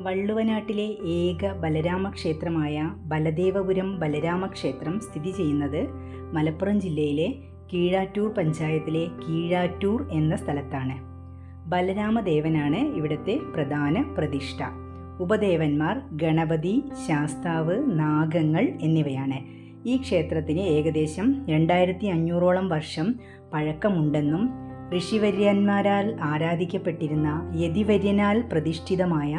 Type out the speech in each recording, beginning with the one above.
വള്ളുവനാട്ടിലെ ഏക ബലരാമക്ഷേത്രമായ ബലദേവപുരം ബലരാമക്ഷേത്രം സ്ഥിതി ചെയ്യുന്നത് മലപ്പുറം ജില്ലയിലെ കീഴാറ്റൂർ പഞ്ചായത്തിലെ കീഴാറ്റൂർ എന്ന സ്ഥലത്താണ്. ബലരാമദേവനാണ് ഇവിടുത്തെ പ്രധാന പ്രതിഷ്ഠ. ഉപദേവന്മാർ ഗണപതി, ശാസ്താവ്, നാഗങ്ങൾ എന്നിവയാണ്. ഈ ക്ഷേത്രത്തിന് ഏകദേശം 2500ഓളം വർഷം പഴക്കമുണ്ടെന്നും ഋഷിവര്യന്മാരാൽ ആരാധിക്കപ്പെട്ടിരുന്ന യതിവര്യനാൽ പ്രതിഷ്ഠിതമായ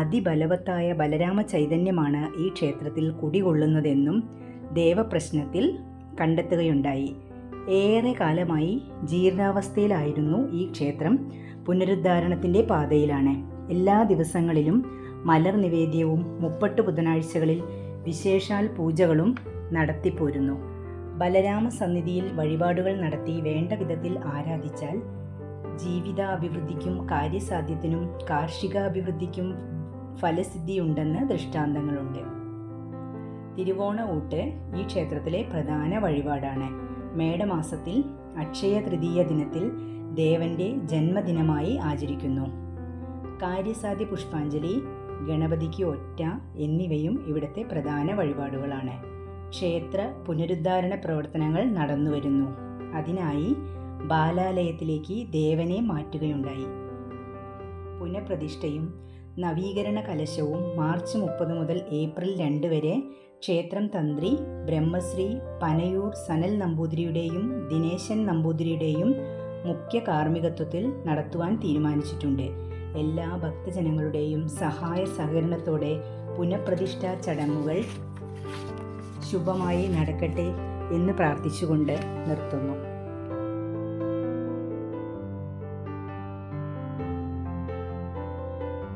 അതിബലവത്തായ ബലരാമ ചൈതന്യമാണ് ഈ ക്ഷേത്രത്തിൽ കുടികൊള്ളുന്നതെന്നും ദേവപ്രശ്നത്തിൽ കണ്ടെത്തുകയുണ്ടായി. ഏറെ കാലമായി ജീർണാവസ്ഥയിലായിരുന്നു ഈ ക്ഷേത്രം. പുനരുദ്ധാരണത്തിൻ്റെ പാതയിലാണ്. എല്ലാ ദിവസങ്ങളിലും മലർ നിവേദ്യവും 30 ബുധനാഴ്ചകളിൽ വിശേഷാൽ പൂജകളും നടത്തിപ്പോരുന്നു. ബലരാമ സന്നിധിയിൽ വഴിപാടുകൾ നടത്തി വേണ്ട വിധത്തിൽ ആരാധിച്ചാൽ ജീവിതാഭിവൃദ്ധിക്കും കാര്യസാധ്യത്തിനും കാർഷികാഭിവൃദ്ധിക്കും ഫലസിദ്ധിയുണ്ടെന്ന് ദൃഷ്ടാന്തങ്ങളുണ്ട്. തിരുവോണ ഊട്ട് ഈ ക്ഷേത്രത്തിലെ പ്രധാന വഴിപാടാണ്. മേടമാസത്തിൽ അക്ഷയ തൃതീയ ദിനത്തിൽ ദേവന്റെ ജന്മദിനമായി ആചരിക്കുന്നു. കാര്യസാധ്യ പുഷ്പാഞ്ജലി, ഗണപതിക്ക് ഒറ്റ എന്നിവയും ഇവിടുത്തെ പ്രധാന വഴിപാടുകളാണ്. ക്ഷേത്ര പുനരുദ്ധാരണ പ്രവർത്തനങ്ങൾ നടന്നുവരുന്നു. അതിനായി ബാലാലയത്തിലേക്ക് ദേവനെ മാറ്റുകയുണ്ടായി. പുനഃപ്രതിഷ്ഠയും നവീകരണ കലശവും മാർച്ച് 30 മുതൽ ഏപ്രിൽ 2 വരെ ക്ഷേത്രം തന്ത്രി ബ്രഹ്മശ്രീ പനയൂർ സനൽ നമ്പൂതിരിയുടെയും ദിനേശൻ നമ്പൂതിരിയുടെയും മുഖ്യ കാർമ്മികത്വത്തിൽ നടത്തുവാൻ തീരുമാനിച്ചിട്ടുണ്ട്. എല്ലാ ഭക്തജനങ്ങളുടെയും സഹായ സഹകരണത്തോടെ പുനഃപ്രതിഷ്ഠാ ചടങ്ങുകൾ ശുഭമായി നടക്കട്ടെ എന്ന് പ്രാർത്ഥിച്ചുകൊണ്ട് നിർത്തുന്നു.